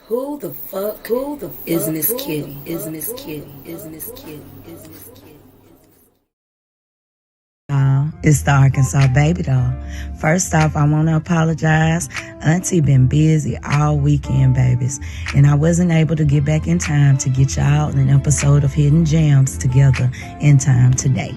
Who the fuck is Miss Kiddy? Is Miss Kiddy? Is Miss Kiddy? Is Miss Kiddy? It's the Arkansas Baby Doll. First off, I want to apologize. Auntie been busy all weekend, babies, and I wasn't able to get back in time to get y'all an episode of Hidden Gems together in time today.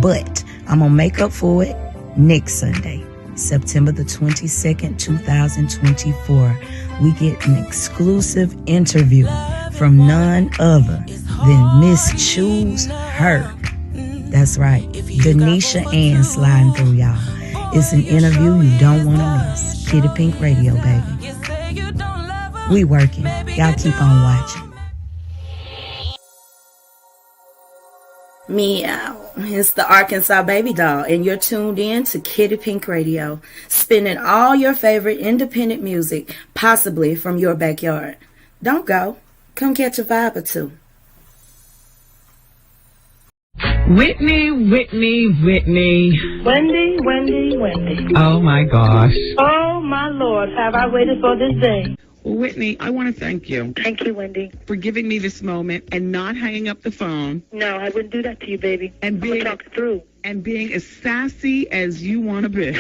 But I'm going to make up for it next Sunday, September the 22nd, 2024. We get an exclusive interview from none other than Miss Choose Her. That's right, Denisha Ann sliding through, y'all. It's an interview you don't want to miss. Kiddy Pink Radio, baby. We working. Y'all keep on watching. Meow. It's the Arkansas Baby Doll, and you're tuned in to Kiddy Pink Radio, spinning all your favorite independent music, possibly from your backyard. Don't go. Come catch a vibe or two. Whitney. Wendy. Oh my gosh. Oh my Lord, have I waited for this day? Well, Whitney, I want to thank you Thank you, Wendy. for giving me this moment and not hanging up the phone No, I wouldn't do that to you, baby. and I'm gonna talk it through. being as sassy as you want to be.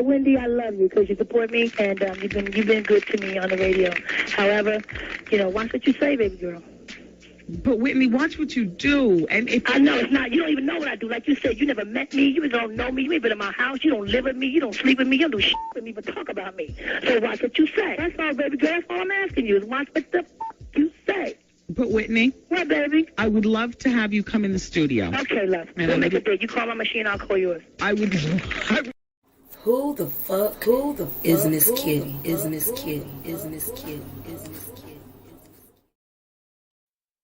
Wendy, I love you because you support me and you've been good to me on the radio. However, watch what you say, baby girl. But Whitney, watch what you do. And if I know it's not. You don't even know what I do. Like you said, you never met me. You don't know me. You ain't been in my house. You don't live with me. You don't sleep with me. You don't do shit with me, but talk about me. So watch what you say. That's all, baby girl. That's all I'm asking you is watch what the you say. But Whitney, What, baby? I would love to have you come in the studio. Okay, love. And We'll I make a would- date. You call my machine, I'll call yours. I would. Who the fuck is Miss Kiddy? Is Miss Kiddy? Is Miss Kiddy? Is Miss Kiddy?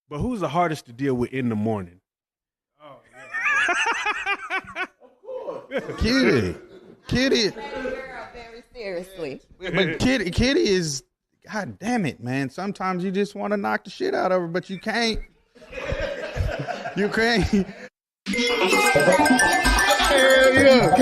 But who's the hardest to deal with in the morning? Kiddy. Very seriously. But Kiddy is, God damn it, man. Sometimes you just want to knock the shit out of her, but you can't. You can't. Hell yeah,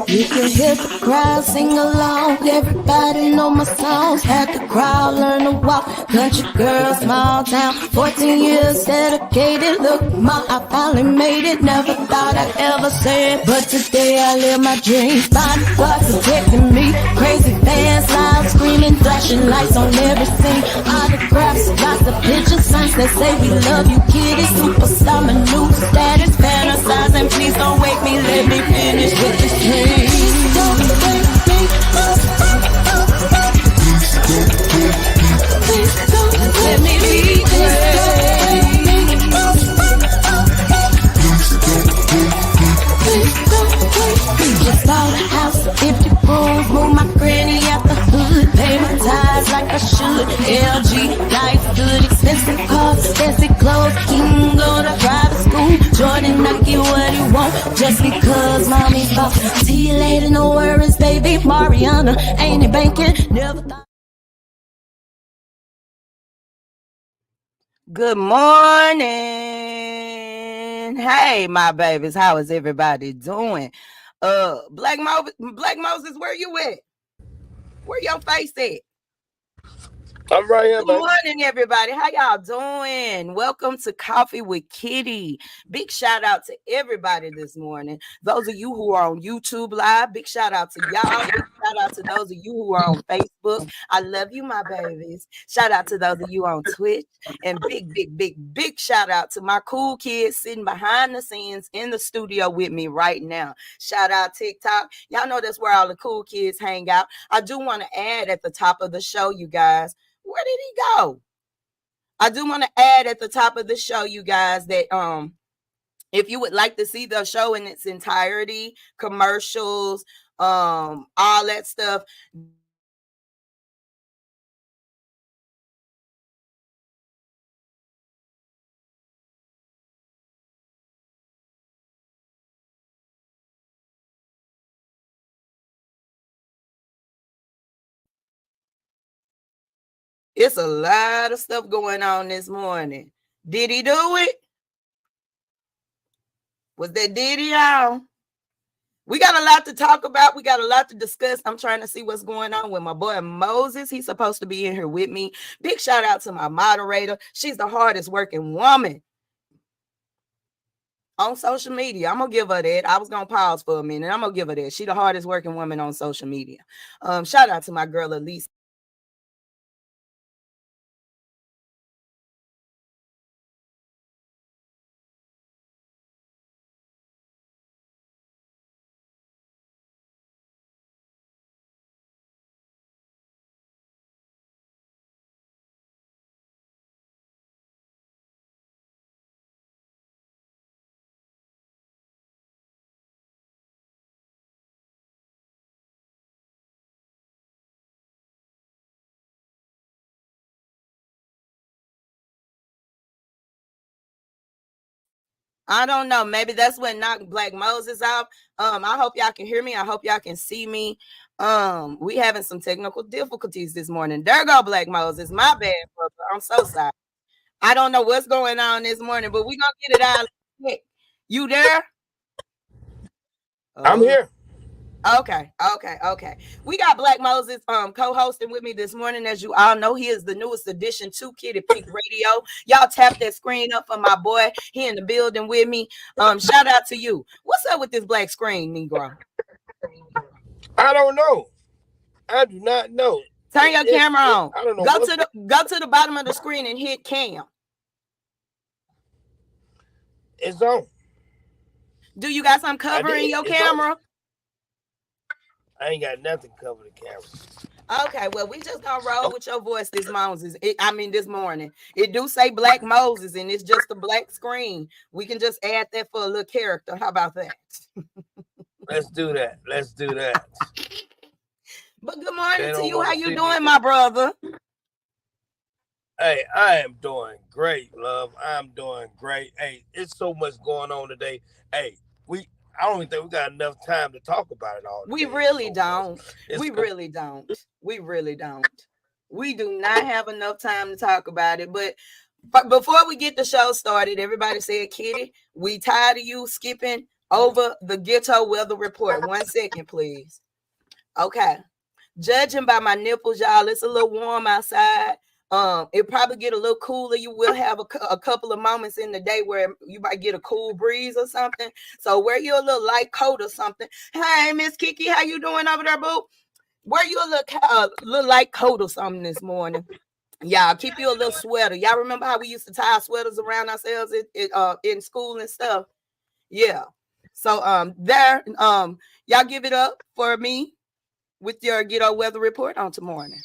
You can hear the crowd sing along. Everybody know my songs. Had the crowd learn to walk. Country girl, small town. 14 years dedicated. Look, ma, I finally made it. Never thought I'd ever say it, but today I live my dreams. Bodyguards protecting me. Crazy fans, loud screaming, flashing lights on every scene. Autographs, lots of pictures, signs that say we love you, Kiddy. Superstar, my new status, fantasizing. Please don't wake me. Let me finish with this dream. Don't wake me up. Please don't let me be Just bought a house, 50 rooms, move my granny out the hood, pay my tithes like I should. LG, life good, expensive cars, fancy clothes, king go to private school. Jordan, Nike, what he want, just because mommy's boss. See you later, no worries, baby. Mariana, ain't it banking? Never thought. Good morning. Hey, my babies. How is everybody doing? Black Moses, where you at? Where your face at? I'm right here, Good baby. morning, everybody. How y'all doing? Welcome to Coffee with Kiddy. Big shout out to everybody this morning. Those of you who are on YouTube Live, big shout out to y'all. Big shout out to those of you who are on Facebook. I love you, my babies. Shout out to those of you on Twitch. And big shout out to my cool kids sitting behind the scenes in the studio with me right now. Shout out TikTok. Y'all know that's where all the cool kids hang out. I do want to add at the top of the show, you guys. Where did he go? I do want to add at the top of the show, you guys, that if you would like to see the show in its entirety, commercials, all that stuff, it's a lot of stuff going on this morning. Did he do it? Was that Diddy, y'all? We got a lot to talk about. We got a lot to discuss. I'm trying to see what's going on with my boy Moses. He's supposed to be in here with me. Big shout out to my moderator. She's the hardest working woman on social media. I'm gonna give her that. I was gonna pause for a minute. I'm gonna give her that. She the hardest working woman on social media. Shout out to my girl Elise. I don't know. Maybe that's what knocked Black Moses out. I hope y'all can hear me. I hope y'all can see me. We having some technical difficulties this morning. There go Black Moses. My bad, brother. I'm so sorry. I don't know what's going on this morning, but we're gonna get it out quick. You there? I'm here. Okay. We got Black Moses co-hosting with me this morning. As you all know, he is the newest addition to Kiddy Pink Radio. Y'all tap that screen up for my boy. He in the building with me. Shout out to you. What's up with this black screen, Negro? I don't know. I do not know. Turn your camera on. I don't know. Go to the bottom of the screen and hit cam. It's on. Do you got something covering your camera? On. I ain't got nothing covered the camera. Okay, well, we just gonna roll with your voice this morning. It do say Black Moses, and it's just a black screen. We can just add that for a little character. How about that? Let's do that. But good morning to you. How you doing, my brother? Hey, I am doing great, love. I'm doing great. Hey, it's so much going on today. Hey, I don't even think we got enough time to talk about it all. We really don't. We do not have enough time to talk about it. But before we get the show started, everybody said, Kiddy, we tired of you skipping over the ghetto weather report. 1 second, please. Okay. Judging by my nipples, y'all, it's a little warm outside. It probably get a little cooler. You will have a couple of moments in the day where you might get a cool breeze or something. So wear you a little light coat or something. Hey, Miss Kiki, how you doing over there, boo? Wear you a little light coat or something this morning. Y'all keep you a little sweater. Y'all remember how we used to tie sweaters around ourselves in school and stuff? Yeah. So y'all give it up for me with your ghetto weather report on tomorrow morning.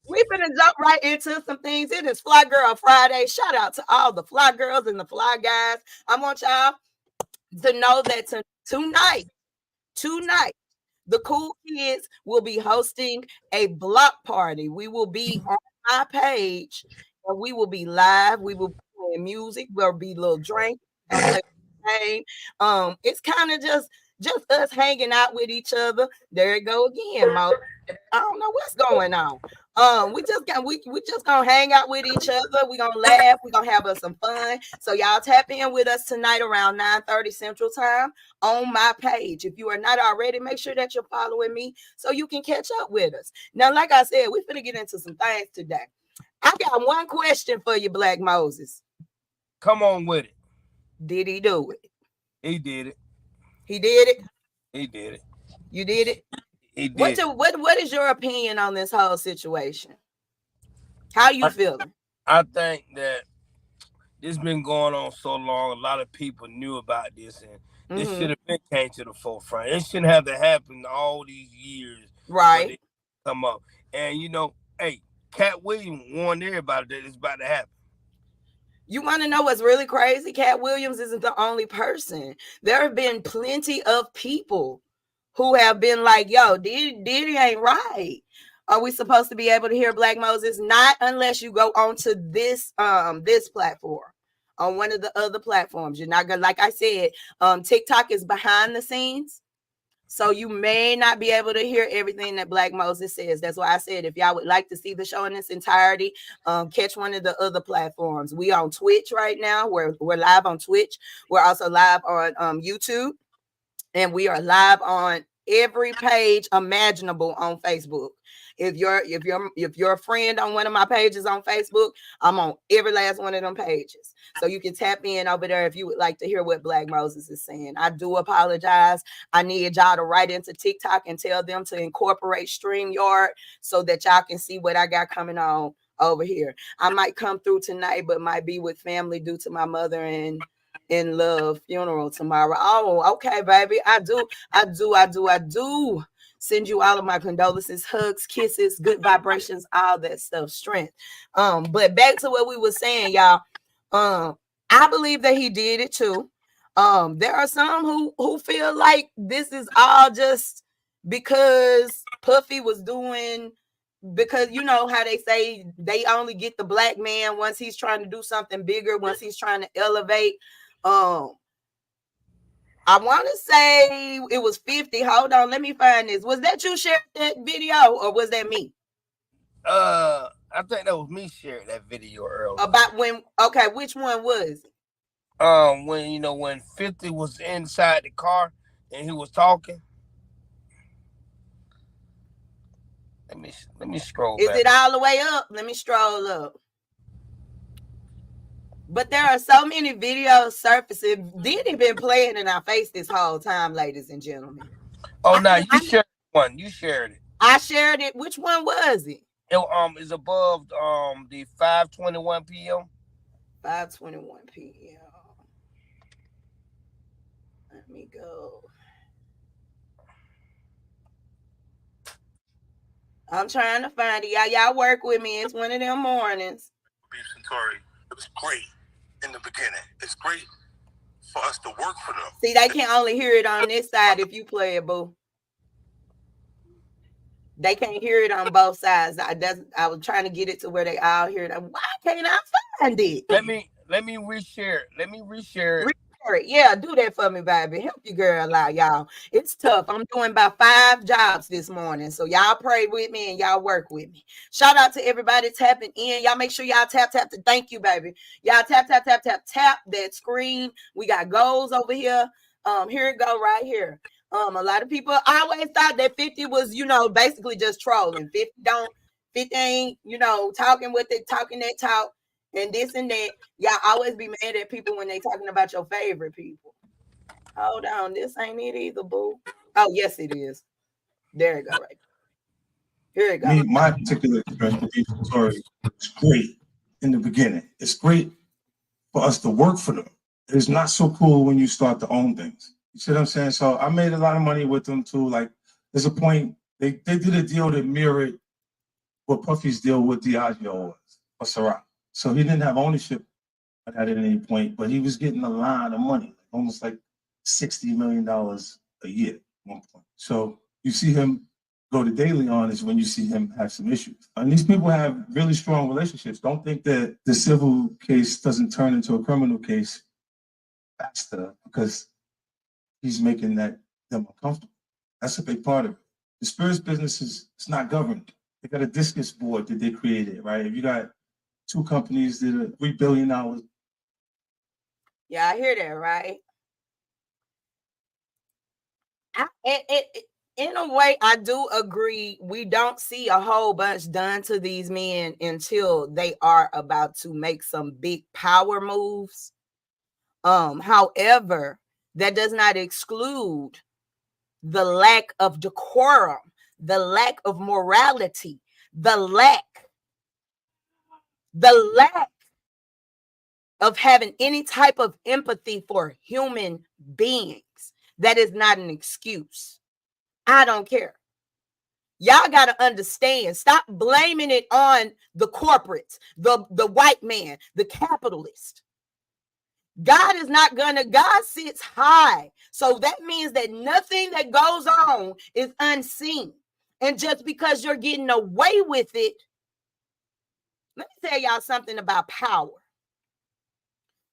We're gonna jump right into some things. It is FlyGyrl Friday. Shout out to all the fly girls and the fly guys. I want y'all to know that tonight, the cool kids will be hosting a block party. We will be on my page, and we will be live. We will be playing music. There'll be a little drink. It's kind of just us hanging out with each other. There it go again, Mo. I don't know what's going on. We just gonna hang out with each other. We're gonna laugh. We're gonna have us some fun. So y'all tap in with us tonight around 9:30 Central Time on my page. If you are not already, make sure that you're following me so you can catch up with us. Now, like I said, we're finna get into some things today. I got one question for you, Black Moses. Come on with it. Did he do it? He did it. He did it? He did it. You did it? He did. What is your opinion on this whole situation? How you feeling? I think that this been going on so long. A lot of people knew about this, and this should have been came to the forefront. It shouldn't have to happen all these years. Right. Come up. And hey, Cat Williams warned everybody that it's about to happen. You want to know what's really crazy? Cat Williams isn't the only person. There have been plenty of people who have been like, yo, Diddy ain't right. Are we supposed to be able to hear Black Moses? Not unless you go onto this platform. On one of the other platforms. You're not gonna, like I said, TikTok is behind the scenes. So you may not be able to hear everything that Black Moses says. That's why I said if y'all would like to see the show in its entirety, catch one of the other platforms. We on Twitch right now. We're live on Twitch. We're also live on YouTube, and we are live on every page imaginable on Facebook. If you're a friend on one of my pages on Facebook, I'm on every last one of them pages. So you can tap in over there if you would like to hear what Black Moses is saying. I do apologize. I need y'all to write into TikTok and tell them to incorporate StreamYard so that y'all can see what I got coming on over here. I might come through tonight, but might be with family due to my mother and in love funeral tomorrow. Oh, okay, baby. I do send you all of my condolences, hugs, kisses, good vibrations, all that stuff, strength. But back to what we were saying, y'all. I believe that he did it too. There are some who feel like this is all just because Puffy was doing, because you know how they say they only get the black man once he's trying to do something bigger, once he's trying to elevate. I want to say it was 50. Hold on, let me find this. Was that you shared that video or was that me? I think that was me sharing that video earlier. About when, okay, which one was it? When 50 was inside the car and he was talking. Let me scroll back. Is it all the way up? Let me scroll up. But there are so many videos surfacing. Diddy been playing in our face this whole time, ladies and gentlemen. Oh, now you shared one. You shared it. I shared it. Which one was it? It is above the 5:21 p.m. 5:21 p.m. Let me go. I'm trying to find it. Y'all work with me. It's one of them mornings. It was great in the beginning. It's great for us to work for them. See, they can only hear it on this side if you play it, boo. They can't hear it on both sides. I was trying to get it to where they all hear it. Why can't I find it? Let me reshare it. Let me reshare it. Yeah, do that for me, baby. Help your girl out, y'all. It's tough. I'm doing about 5 jobs this morning. So y'all pray with me and y'all work with me. Shout out to everybody tapping in. Y'all make sure y'all tap to thank you, baby. Y'all tap that screen. We got goals over here. Here it go right here. A lot of people always thought that 50 was, basically just trolling. 50 ain't, talking that talk. And this and that. Y'all always be mad at people when they talking about your favorite people. Hold on. This ain't it either, boo. Oh, yes, it is. There it go, right. Here it goes. My particular experience with these stories is great in the beginning. It's great for us to work for them. It's not so cool when you start to own things. You see what I'm saying? So I made a lot of money with them too. Like, there's a point, they did a deal that mirrored what Puffy's deal with Diageo was, or Ciroc. So he didn't have ownership at any point, but he was getting a lot of money, almost like $60 million a year at one point. So you see him go to daily on is when you see him have some issues. And these people have really strong relationships. Don't think that the civil case doesn't turn into a criminal case faster because he's making them uncomfortable. That's a big part of it. The spirits business it's not governed. They got a discus board that they created, right? If you got 2 companies that are $3 billion. Yeah, I hear that, right? In a way, I do agree. We don't see a whole bunch done to these men until they are about to make some big power moves. However, that does not exclude the lack of decorum, the lack of morality, the lack of having any type of empathy for human beings. That is not an excuse. I don't care. Y'all got to understand. Stop blaming it on the corporates, the white man, the capitalist. God sits high. So that means that nothing that goes on is unseen. And just because you're getting away with it, let me tell y'all something about power.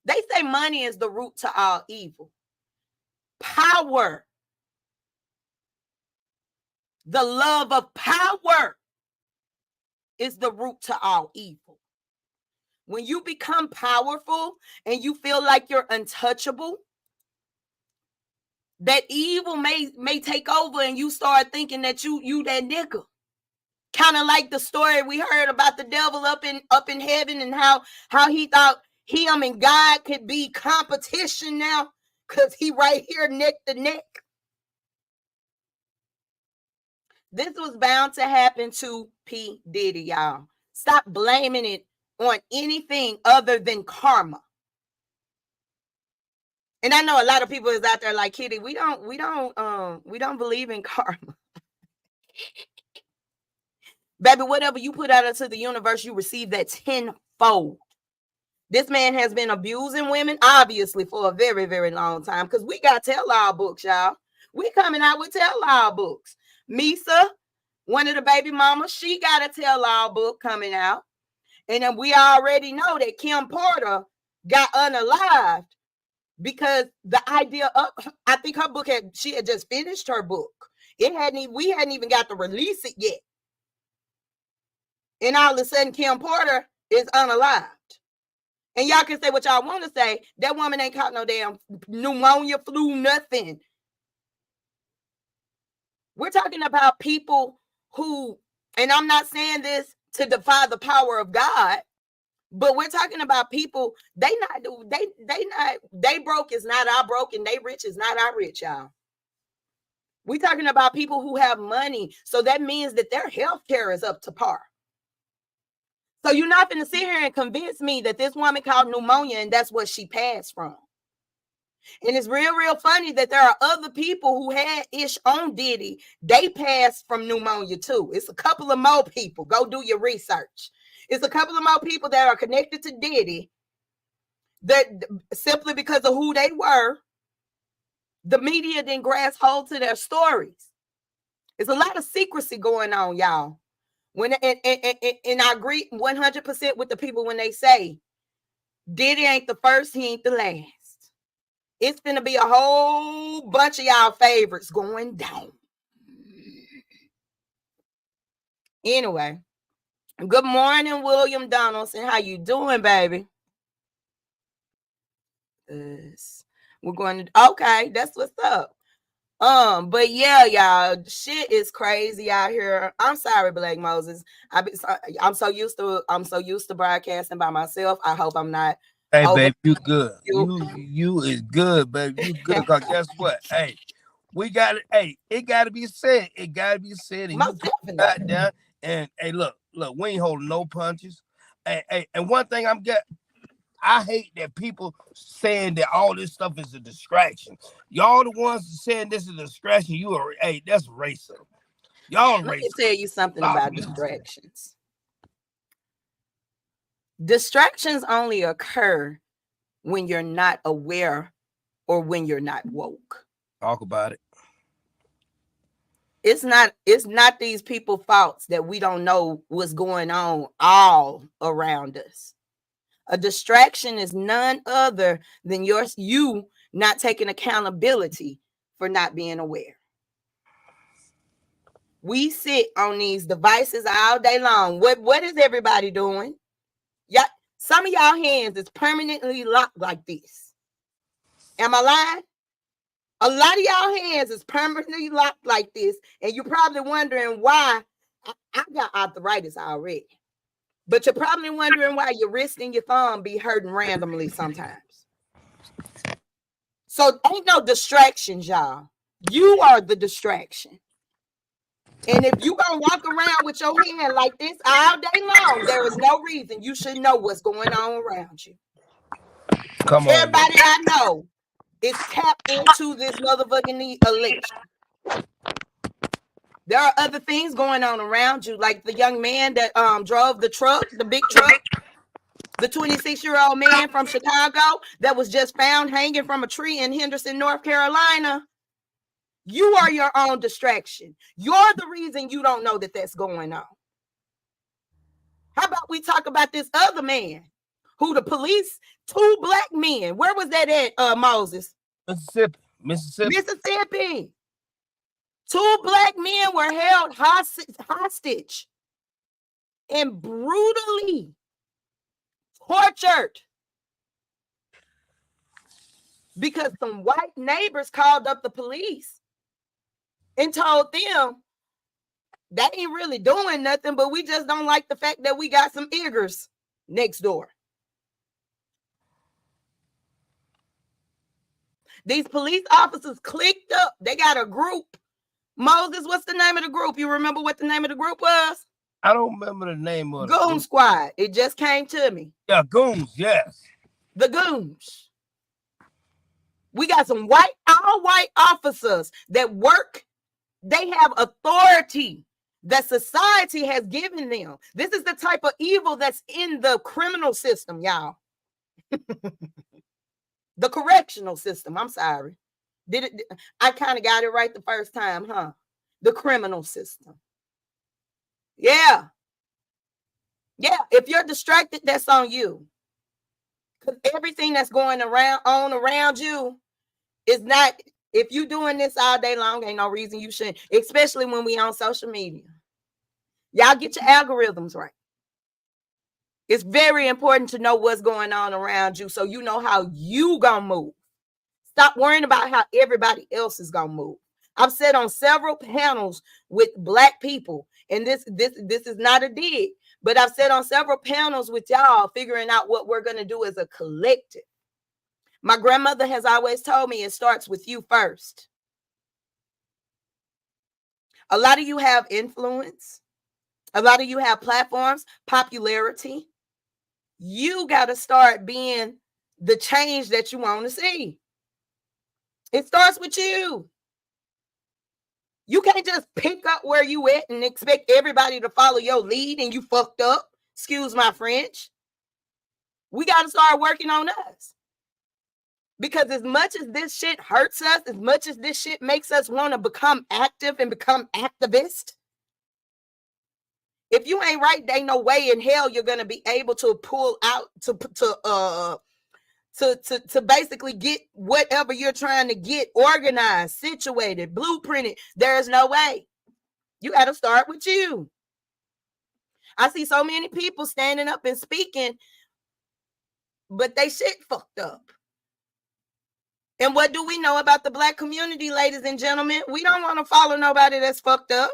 They say money is the root to all evil. Power The love of power is the root to all evil. When you become powerful and you feel like you're untouchable, that evil may take over and you start thinking that you that nigga. Kind of like the story we heard about the devil up in heaven and how he thought him and God could be competition now because he right here neck to neck. This was bound to happen to P. Diddy, y'all. Stop blaming it on anything other than karma. And I know a lot of people is out there like, Kiddy, we don't believe in karma. Baby, whatever you put out into the universe, you receive that tenfold. This man has been abusing women, obviously, for a very, very long time, because we got tell-all books, y'all. We coming out with tell-all books. Misa, one of the baby mamas, she got a tell-all book coming out. And then we already know that Kim Porter got unalived because the idea of, I think her book she had just finished her book. We hadn't even got to release it yet. And all of a sudden, Kim Porter is unalived. And y'all can say what y'all want to say. That woman ain't caught no damn pneumonia, flu, nothing. We're talking about people who, and I'm not saying this to defy the power of God, but we're talking about people, they broke is not our broke, and they rich is not our rich, y'all. We're talking about people who have money. So that means that their health care is up to par. So you're not going to sit here and convince me that this woman caught pneumonia and that's what she passed from. And it's real, real funny that there are other people who had ish on Diddy. They passed from pneumonia too. It's a couple of more people. Go do your research. It's a couple of more people that are connected to Diddy that simply because of who they were, the media didn't grasp hold to their stories. There's a lot of secrecy going on, y'all. And I agree 100% with the people when they say Diddy ain't the first, he ain't the last. It's gonna be a whole bunch of y'all favorites going down. Anyway, good morning, William Donaldson. How you doing, baby? We're going to, okay, that's what's up. But yeah, y'all, shit is crazy out here. I'm sorry, Black Moses. I'm so used to broadcasting by myself. I hope I'm not. Hey, baby, you good. You is good, baby. You good. Cause guess what? Hey, we got it. Hey, it gotta be said. It gotta be said. And most you got down. And hey, look, we ain't holding no punches. Hey, and one thing I hate that people saying that all this stuff is a distraction. Y'all the ones saying this is a distraction. Hey, that's racism. Y'all racist. Let me tell you something about distractions. Distractions only occur when you're not aware or when you're not woke. Talk about it. It's not these people's faults that we don't know what's going on all around us. A distraction is none other than you not taking accountability for not being aware. We sit on these devices all day long. What is everybody doing? Yeah, some of y'all hands is permanently locked like this. Am I lying? A lot of y'all hands is permanently locked like this, and you're probably wondering why. I got arthritis already. But you're probably wondering why your wrist and your thumb be hurting randomly sometimes. So ain't no distractions, y'all. You are the distraction. And if you gonna walk around with your hand like this all day long, there is no reason you should know what's going on around you. Come on. Everybody I know is tapped into this motherfucking election. There are other things going on around you, like the young man that drove the truck, the big truck, the 26-year-old man from Chicago that was just found hanging from a tree in Henderson, North Carolina. You are your own distraction. You're the reason you don't know that that's going on. How about we talk about this other man who the police, 2 black men, where was that at, Moses? Mississippi. 2 black men were held hostage and brutally tortured because some white neighbors called up the police and told them they ain't really doing nothing, but we just don't like the fact that we got some niggers next door. These police officers clicked up. They got a group. Moses, what's the name of the group? You remember what the name of the group was? I don't remember the name of it. Goon Squad. It just came to me. Yeah, Goons, yes. The Goons. We got some all white officers that work. They have authority that society has given them. This is the type of evil that's in the criminal system, y'all. The correctional system. I'm sorry. I kind of got it right the first time, huh? The criminal system. Yeah. Yeah. If you're distracted, that's on you. Because everything that's going around you is not. If you're doing this all day long, ain't no reason you shouldn't, especially when we on social media. Y'all get your algorithms right. It's very important to know what's going on around you so you know how you gonna move. Stop worrying about how everybody else is gonna move. I've said on several panels with black people, and this is not a dig, but I've said on several panels with y'all figuring out what we're gonna do as a collective. My grandmother has always told me it starts with you first. A lot of you have influence. A lot of you have platforms, popularity. You got to start being the change that you want to see. It starts with you. You can't just pick up where you at and expect everybody to follow your lead and you fucked up. Excuse my French. We got to start working on us. Because as much as this shit hurts us, as much as this shit makes us want to become active and become activists, if you ain't right, there ain't no way in hell you're gonna be able to pull out to basically get whatever you're trying to get organized, situated, blueprinted. There's no way. You got to start with you. I see so many people standing up and speaking, but they shit fucked up. And what do we know about the black community, ladies and gentlemen? We don't want to follow nobody that's fucked up.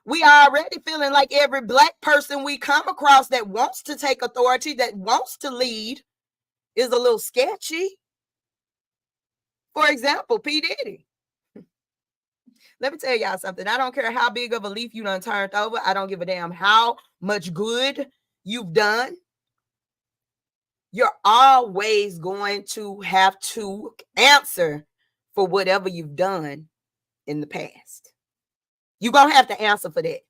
We are already feeling like every black person we come across that wants to take authority, that wants to lead, is a little sketchy. For example, P. Diddy. Let me tell y'all something. I don't care how big of a leaf you done turned over. I don't give a damn how much good you've done. You're always going to have to answer for whatever you've done in the past. You're going to have to answer for that.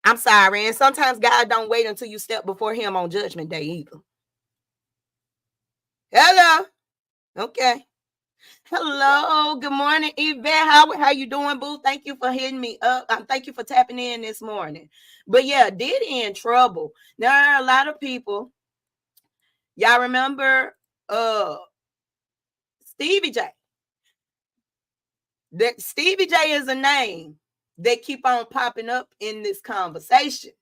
I'm sorry. And sometimes God don't wait until you step before him on Judgment Day either. Hello. Okay. Hello. Good morning, Yvette. How you doing, boo? Thank you for hitting me up. Thank you for tapping in this morning. But yeah, Diddy in trouble. There are a lot of people. Y'all remember Stevie J? That Stevie J is a name that keep on popping up in this conversation.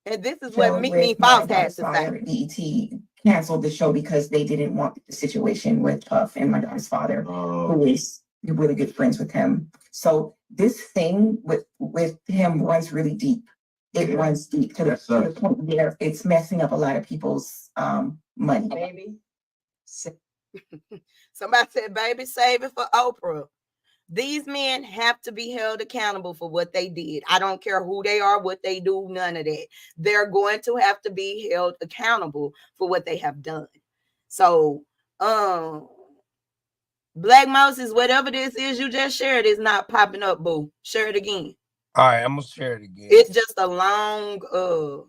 And this is what Meek Falls has to say. BET canceled the show because they didn't want the situation with Puff and my daughter's father, who is really good friends with him. So this thing with him runs really deep. It runs deep to the point where it's messing up a lot of people's money. Baby. Somebody said, baby, save it for Oprah. These men have to be held accountable for what they did. I don't care who they are, what they do, none of that. They're going to have to be held accountable for what they have done. So, Black Moses, whatever this is you just shared is not popping up, boo. Share it again. All right, I'm going to share it again. It's just a long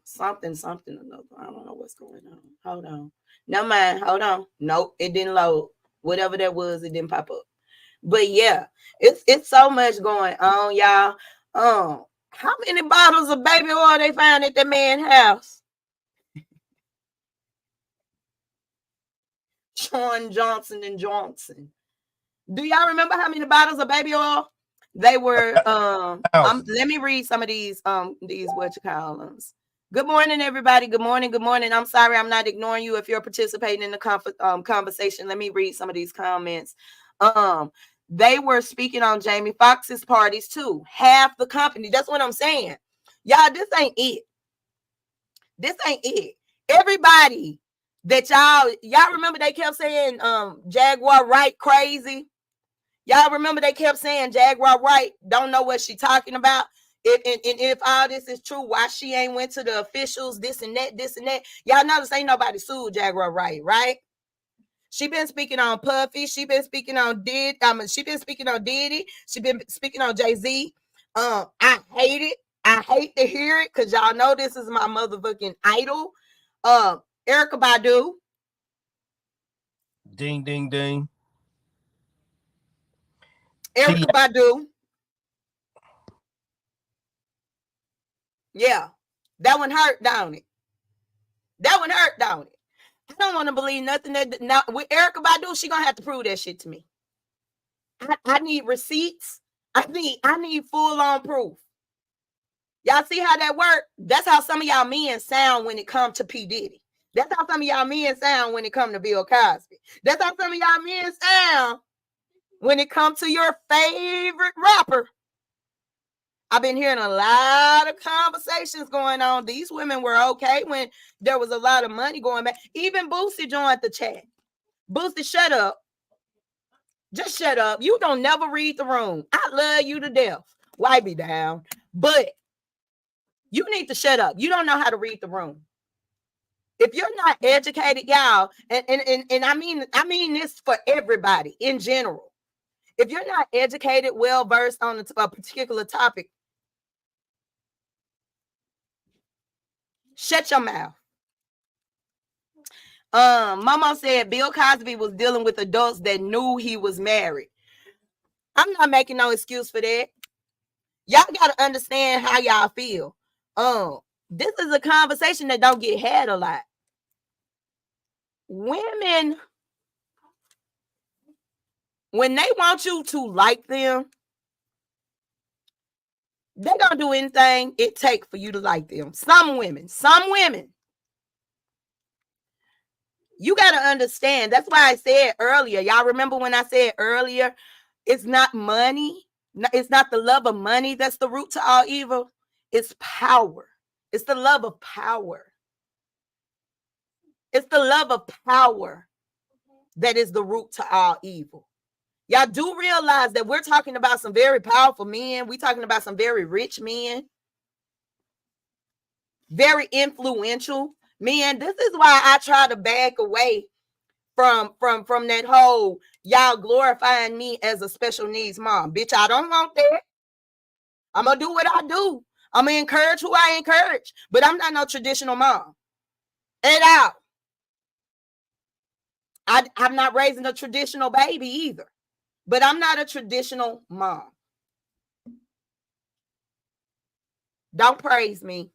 something another. I don't know what's going on. Hold on. Never mind. Hold on. Nope, it didn't load. Whatever that was, it didn't pop up. But yeah, it's so much going on, y'all. How many bottles of baby oil they found at the man's house? Sean Johnson & Johnson. Do y'all remember how many bottles of baby oil They were let me read some of these what you call them. Good morning, everybody. Good morning. Good morning. I'm sorry I'm not ignoring you if you're participating in the conversation. Let me read some of these comments. They were speaking on Jamie Foxx's parties too. Half the company. That's what I'm saying. Y'all, this ain't it. This ain't it. Everybody that y'all remember they kept saying Jaguar Wright crazy. Y'all remember they kept saying Jaguar Wright don't know what she talking about. If all this is true, why she ain't went to the officials, this and that. Y'all notice ain't nobody sued Jaguar Wright, right? She been speaking on Puffy. She been speaking on Diddy. She been speaking on Diddy. She been speaking on Jay-Z. I hate it. I hate to hear it because y'all know this is my motherfucking idol. Erykah Badu. Ding, ding, ding. Erykah Badu. Yeah. That one hurt, don't it? That one hurt, don't it? I don't want to believe nothing that now with Erykah Badu, she gonna have to prove that shit to me. I need receipts. I need full-on proof. Y'all see how that work? That's how some of y'all men sound when it comes to P. Diddy. That's how some of y'all men sound when it comes to Bill Cosby. That's how some of y'all men sound when it comes to your favorite rapper. I've been hearing a lot of conversations going on. These women were okay when there was a lot of money going back. Even Boosie joined the chat. Boosie, shut up. Just shut up. You don't never read the room. I love you to death. Wipe me down. But you need to shut up. You don't know how to read the room. If you're not educated, y'all, and I mean this for everybody in general. If you're not educated, well-versed on a particular topic, shut your mouth. Mama said Bill Cosby was dealing with adults that knew he was married. I'm not making no excuse for that. Y'all got to understand how y'all feel. This is a conversation that don't get had a lot. Women, when they want you to like them, they're going to do anything it takes for you to like them. Some women. You got to understand. That's why I said earlier. Y'all remember when I said earlier, it's not money. It's not the love of money that's the root to all evil. It's power. It's the love of power. It's the love of power that is the root to all evil. Y'all do realize that we're talking about some very powerful men. We're talking about some very rich men. Very influential men. This is why I try to back away from that whole y'all glorifying me as a special needs mom. Bitch, I don't want that. I'm going to do what I do. I'm going to encourage who I encourage. But I'm not no traditional mom. At all. I'm not raising a traditional baby either. But I'm not a traditional mom. Don't praise me.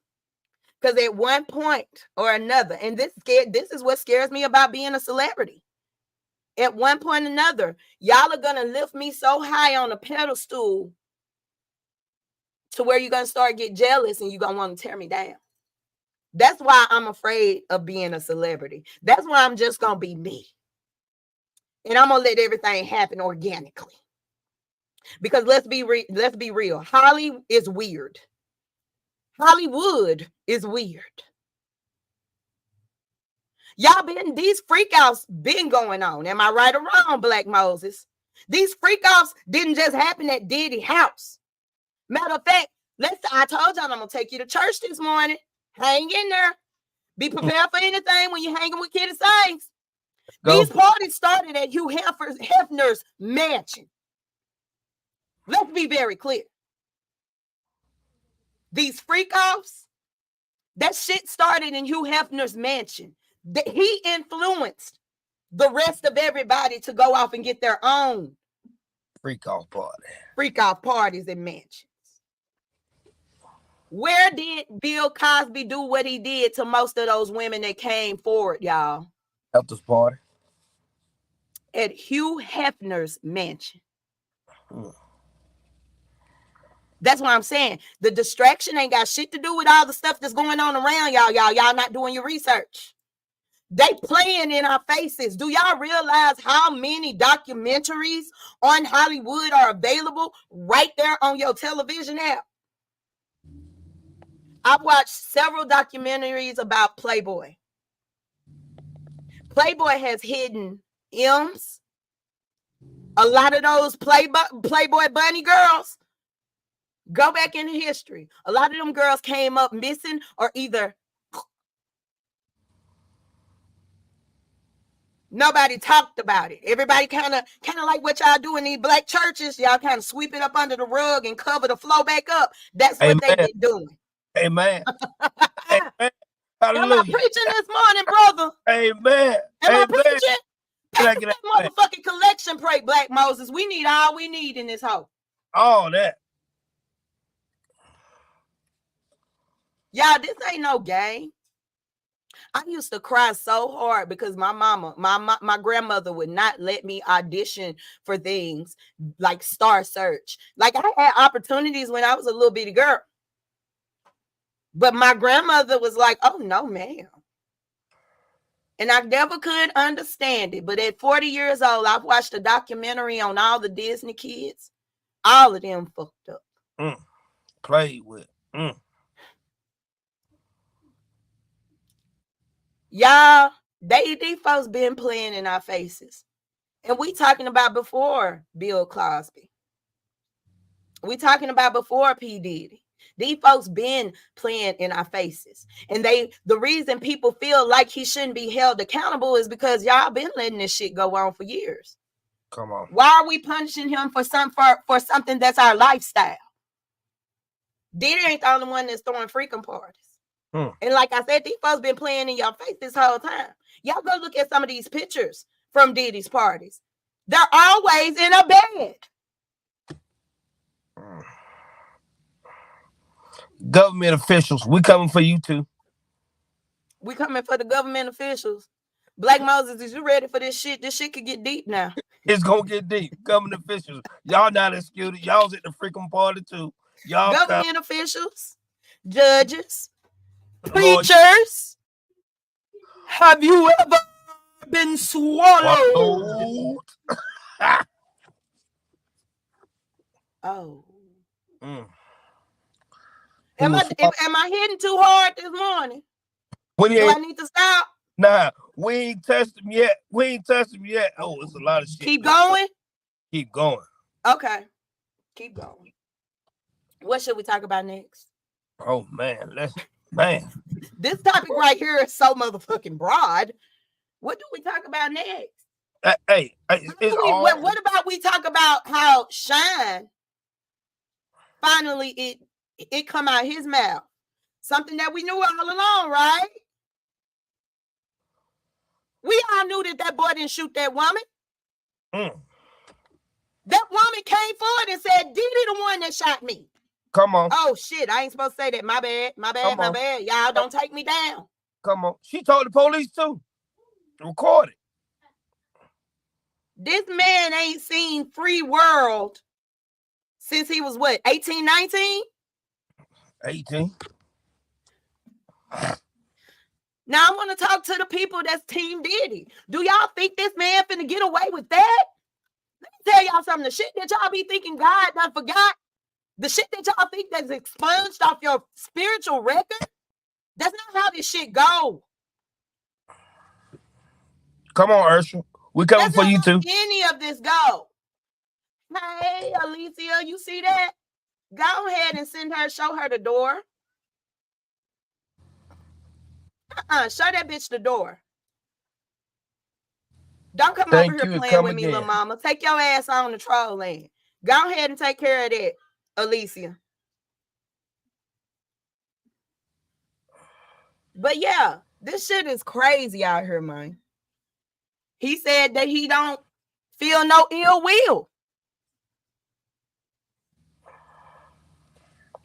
Because at one point or another, and this is what scares me about being a celebrity. At one point or another, y'all are going to lift me so high on a pedestal to where you're going to start get jealous and you're going to want to tear me down. That's why I'm afraid of being a celebrity. That's why I'm just going to be me. And I'm going to let everything happen organically. Because let's be real. Holly is weird. Hollywood is weird. These freakouts been going on. Am I right or wrong, Black Moses? These freakouts didn't just happen at Diddy's house. Matter of fact, I told y'all I'm going to take you to church this morning. Hang in there. Be prepared for anything when you're hanging with Kiddy Saints. These parties started at Hugh Hefner's mansion. Let's be very clear. These freak-offs, that shit started in Hugh Hefner's mansion. He influenced the rest of everybody to go off and get their own freak-off party. Freak-off parties and mansions. Where did Bill Cosby do what he did to most of those women that came forward, y'all? At this party? At Hugh Hefner's mansion. That's what I'm saying. The distraction ain't got shit to do with all the stuff that's going on around y'all. Y'all not doing your research. They playing in our faces. Do y'all realize how many documentaries on Hollywood are available right there on your television app? I've watched several documentaries about Playboy. Playboy has hidden M's. A lot of those Playboy bunny girls, go back in history. A lot of them girls came up missing or either nobody talked about it. Everybody kind of like what y'all do in these black churches. Y'all kind of sweep it up under the rug and cover the flow back up. That's what they be doing. Amen. Amen. Am I preaching this morning, brother? Amen. Am I preaching? Pass that motherfucking collection plate, Black Moses. We need all we need in this house. All that. Y'all, this ain't no game. I used to cry so hard because my grandmother would not let me audition for things like Star Search. Like, I had opportunities when I was a little bitty girl. But my grandmother was like, oh, no, ma'am. And I never could understand it. But at 40 years old, I've watched a documentary on all the Disney kids. All of them fucked up. Played with. Y'all, these folks been playing in our faces. And we talking about before Bill Cosby. We talking about before P. Diddy. These folks been playing in our faces. And the reason people feel like he shouldn't be held accountable is because y'all been letting this shit go on for years. Come on. Why are we punishing him for something that's our lifestyle? Diddy ain't the only one that's throwing freaking parties. And like I said, these folks been playing in your face this whole time. Y'all go look at some of these pictures from Diddy's parties. They're always in a bed. Government officials, we coming for you too. We coming for the government officials. Black Moses, is you ready for this shit? This shit could get deep now. It's gonna get deep. Government officials, y'all not executed. Y'all's at the freaking party too. Y'all government officials, judges, preachers. Have you ever been swallowed? Oh. Am I hitting too hard this morning? Do I need to stop? Nah, we ain't touched them yet. Oh, it's a lot of shit. Keep going? Keep going. Okay. Keep going. What should we talk about next? Oh, man. This topic right here is so motherfucking broad. What do we talk about next? What about we talk about how Shine finally it come out his mouth? Something that we knew all along, right? We all knew that boy didn't shoot that woman. That woman came forward and said, Diddy the one that shot me. Come on. Oh, shit. I ain't supposed to say that. My bad. Y'all don't take me down. Come on. She told the police too. Record it. This man ain't seen free world since he was what, 18, 19? 18. Now I want to talk to the people that's Team Diddy. Do y'all think this man finna get away with that? Let me tell y'all something. The shit that y'all be thinking God done forgot, the shit that y'all think that's expunged off your spiritual record, that's not how this shit go. Come on, Ursula. We coming for you too. Any of this go. Hey, Alicia, you see that? Go ahead and show her the door. Show that bitch the door. Don't come over here playing with me, little mama. Take your ass on the troll land. Go ahead and take care of that, Alicia. But yeah, this shit is crazy out here, man. He said that he don't feel no ill will.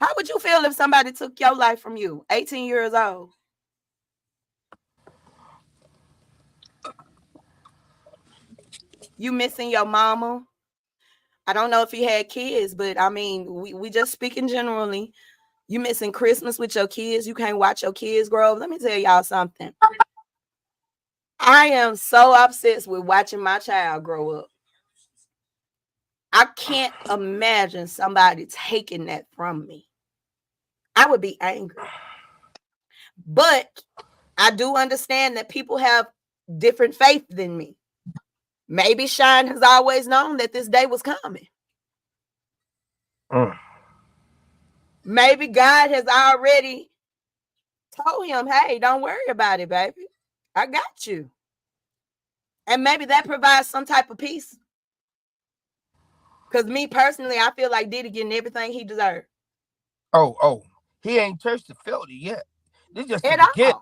How would you feel if somebody took your life from you, 18 years old? You missing your mama. I don't know if he had kids, but I mean, we just speaking generally. You missing Christmas with your kids. You can't watch your kids grow up. Let me tell y'all something. I am so obsessed with watching my child grow up. I can't imagine somebody taking that from me. I would be angry. But I do understand that people have different faith than me. Maybe Shine has always known that this day was coming. Maybe God has already told him, hey, don't worry about it, baby. I got you. And maybe that provides some type of peace. Because me personally, I feel like Diddy getting everything he deserved. Oh, he ain't touched the filter yet. This just the beginning.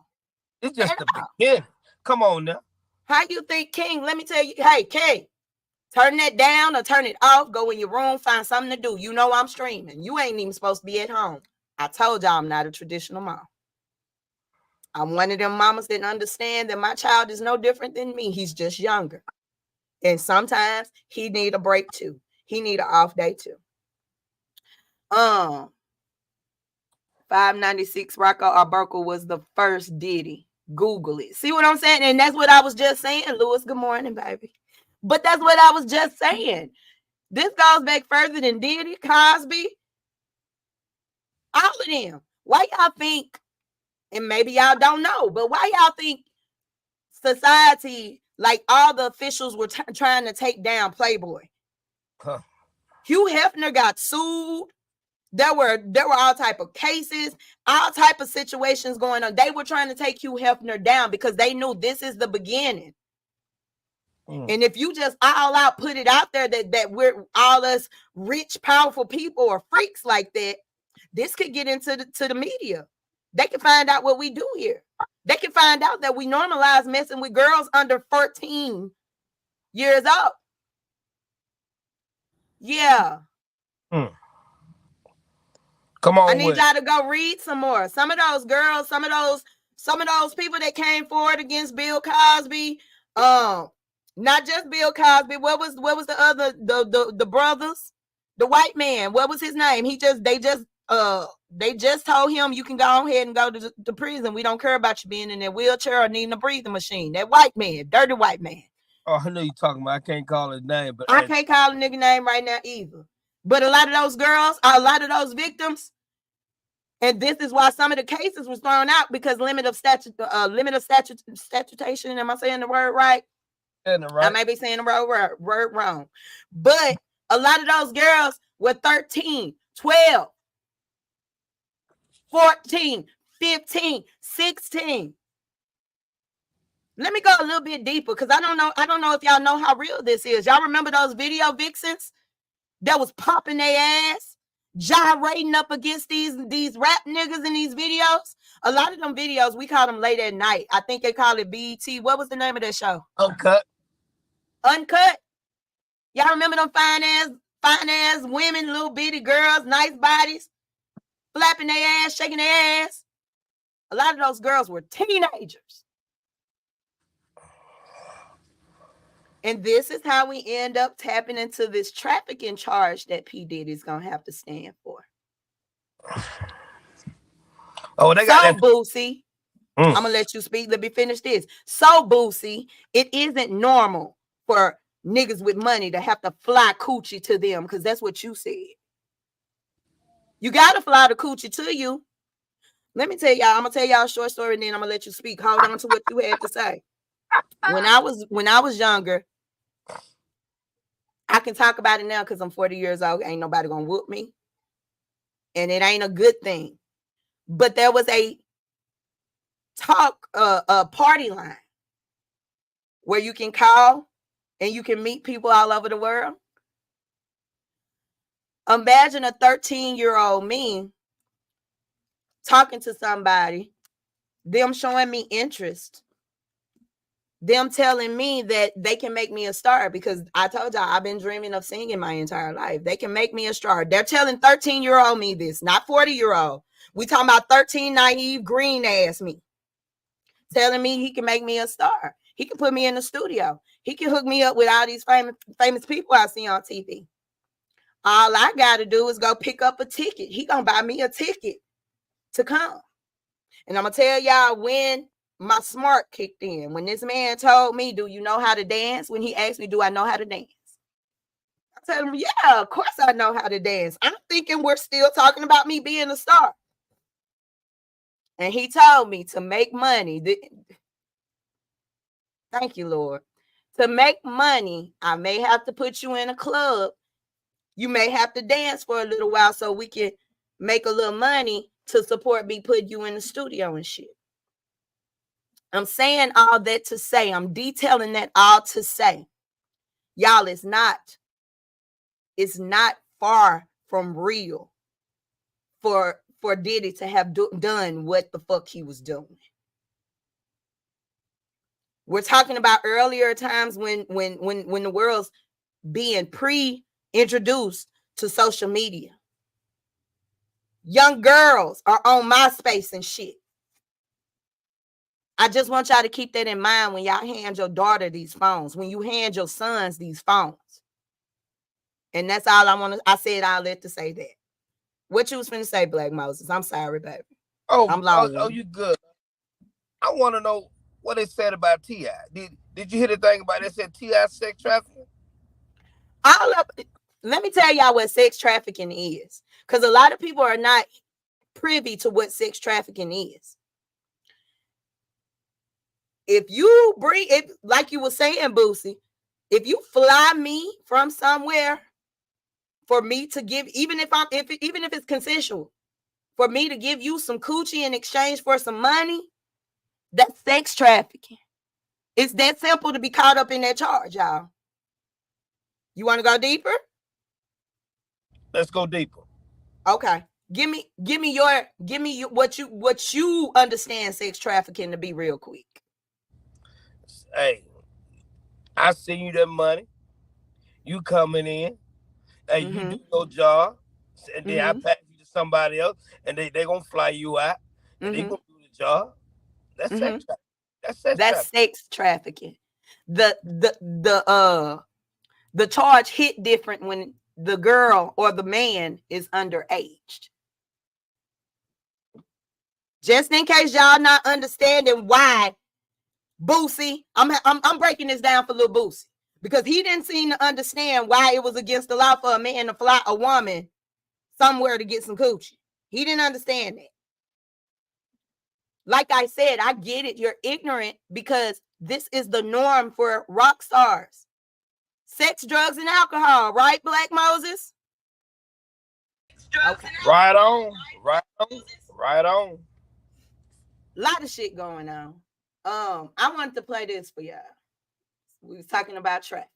This just the beginning. Come on now. How you think, King? Let me tell you. Hey, King, turn that down or turn it off. Go in your room, find something to do. You know I'm streaming. You ain't even supposed to be at home. I told y'all I'm not a traditional mom. I'm one of them mamas that understand that my child is no different than me. He's just younger. And sometimes he need a break too. He need an off day too. 596 Rocco Arburkle was the first Diddy. Google it. See what I'm saying? And that's what I was just saying. Lewis, good morning, baby. But that's what I was just saying. This goes back further than Diddy, Cosby, all of them. Why y'all think, and maybe y'all don't know, but why y'all think society, like all the officials were trying to take down Playboy? Hugh Hefner got sued. There were all type of cases, all type of situations going on. They were trying to take Hugh Hefner down because they knew this is the beginning. And if you just all out put it out there that we're all us rich, powerful people or freaks like that, this could get into the media. They can find out what we do here. They can find out that we normalize messing with girls under 14 years old. Yeah. Come on. I need y'all to go read some more. Some of those girls, some of those people that came forward against Bill Cosby, not just Bill Cosby. What was the other the brothers? The white man. What was his name? They just told him you can go ahead and go to the prison. We don't care about you being in a wheelchair or needing a breathing machine. That white man, dirty white man. Oh, I know you're talking about. I can't call his name, but I can't call a nigga name right now either. But a lot of those girls, a lot of those victims, and this is why some of the cases was thrown out because limit of statutation. Am I saying the word right? I may be saying the word wrong. But a lot of those girls were 13, 12, 14, 15, 16. Let me go a little bit deeper because I don't know if y'all know how real this is. Y'all remember those video vixens that was popping their ass, gyrating up against these rap niggas in these videos? A lot of them videos, we call them late at night. I think they call it BET. What was the name of that show? Uncut. Y'all remember them fine ass women, little bitty girls, nice bodies, flapping their ass, shaking their ass? A lot of those girls were teenagers. And this is how we end up tapping into this trafficking charge that P. Diddy is going to have to stand for. Oh, they got that. Boosie, I'm going to let you speak. Let me finish this. So, Boosie, it isn't normal for niggas with money to have to fly coochie to them because that's what you said. You got to fly the coochie to you. Let me tell y'all, I'm going to tell y'all a short story and then I'm going to let you speak. Hold on to what you had to say. When I was younger, I can talk about it now because I'm 40 years old. Ain't nobody gonna whoop me. And it ain't a good thing. But there was a party line where you can call and you can meet people all over the world. Imagine a 13-year-old me talking to somebody, them showing me interest, them telling me that they can make me a star because I told y'all I've been dreaming of singing my entire life. They can make me a star. They're telling 13-year-old me this, not 40-year-old. We talking about 13 naive green ass me telling me he can make me a star. He can put me in the studio. He can hook me up with all these famous people I see on TV. All I got to do is go pick up a ticket. He gonna buy me a ticket to come. And I'm gonna tell y'all when my smart kicked in. When this man told me, "Do you know how to dance?" When he asked me, "Do I know how to dance?" I told him, "Yeah, of course I know how to dance." I'm thinking we're still talking about me being a star. And he told me to make money. Thank you, Lord. To make money, I may have to put you in a club. You may have to dance for a little while so we can make a little money to support me putting you in the studio and shit. I'm saying all that to say, I'm detailing that all to say, y'all, it's not far from real for Diddy to have done what the fuck he was doing. We're talking about earlier times when the world's being pre-introduced to social media. Young girls are on MySpace and shit. I just want y'all to keep that in mind when y'all hand your daughter these phones, when you hand your sons these phones. And that's all I said all that to say that. What you was finna say, Black Moses? I'm sorry, baby. I'm long. Oh, you good. I want to know what they said about T.I. Did you hear the thing about they said T.I. sex trafficking? Let me tell y'all what sex trafficking is. Because a lot of people are not privy to what sex trafficking is. If you bring it, like you were saying, Boosie, if you fly me from somewhere for me to give, even if it's consensual, for me to give you some coochie in exchange for some money, that's sex trafficking. It's that simple to be caught up in that charge, y'all. You want to go deeper? Let's go deeper. Okay. Give me what you understand sex trafficking to be real quick. Hey, I send you that money. You coming in. Hey, you do your job. And then I pass you to somebody else. And they going to fly you out. And they going to do the job. That's sex trafficking. That's sex trafficking. The charge hit different when the girl or the man is underage. Just in case y'all not understanding why Boosie, I'm breaking this down for little Boosie because he didn't seem to understand why it was against the law for a man to fly a woman somewhere to get some coochie. He didn't understand that. Like I said, I get it. You're ignorant because this is the norm for rock stars. Sex, drugs, and alcohol, right, Black Moses? Okay. Right on. A lot of shit going on. I wanted to play this for y'all. We was talking about trafficking.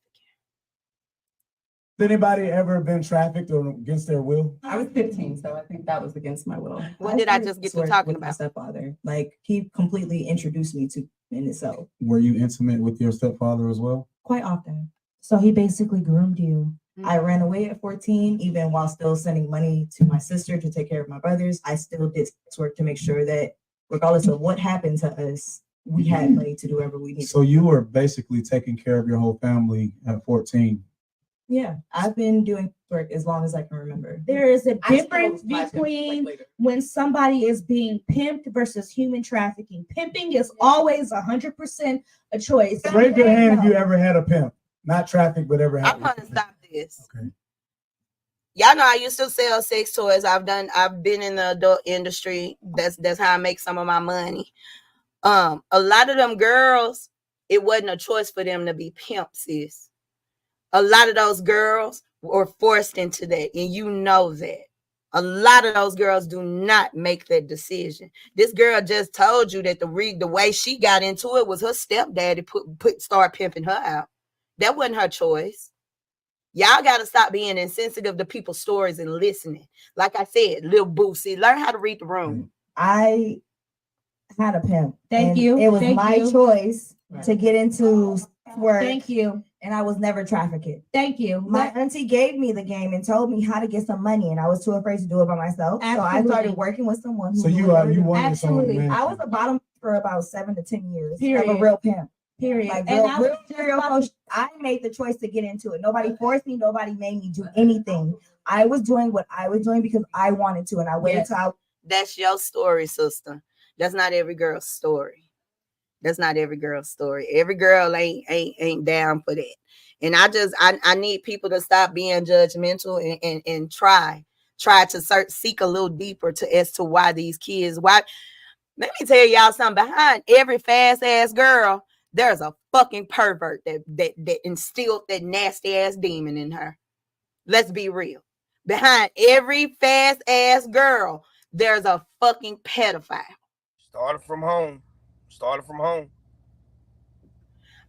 Has anybody ever been trafficked or against their will? I was 15, so I think that was against my will. What did I just get to talking about? My stepfather, like he completely introduced me to in itself. Were you intimate with your stepfather as well? Quite often. So he basically groomed you. I ran away at 14, even while still sending money to my sister to take care of my brothers. I still did sex work to make sure that regardless of what happened to us, we had money to do whatever we needed. So you were basically taking care of your whole family at 14. Yeah, I've been doing work as long as I can remember. There is a difference between when somebody is being pimped versus human trafficking. Pimping is always 100% a choice. Raise your hand if you ever had a pimp. Not traffic, but ever had. I'm gonna stop this. Okay. Y'all know I used to sell sex toys. I've been in the adult industry. That's how I make some of my money. A lot of them girls, it wasn't a choice for them to be pimps, sis. A lot of those girls were forced into that, and you know that. A lot of those girls do not make that decision. This girl just told you that the way she got into it was her stepdaddy start pimping her out. That wasn't her choice. Y'all got to stop being insensitive to people's stories and listening. Like I said, Lil Boosie, learn how to read the room. I had a pimp. Thank you. It was Thank my you. choice to get into work. Thank you. And I was never trafficked. Thank you. My auntie gave me the game and told me how to get some money, and I was too afraid to do it by myself. Absolutely. So I started working with someone. So you wanted someone. I was a bottom for about 7 to 10 years. Period. Of a real pimp. Period. Like And I made the choice to get into it. Nobody forced me. Nobody made me do anything. I was doing what I was doing because I wanted to, and I waited till I. That's your story, sister. That's not every girl's story. That's not every girl's story. Every girl ain't down for that. And I need people to stop being judgmental and try to seek a little deeper as to why these kids. Why? Let me tell y'all something. Behind every fast ass girl, there's a fucking pervert that instilled that nasty ass demon in her. Let's be real. Behind every fast ass girl, there's a fucking pedophile. Started from home.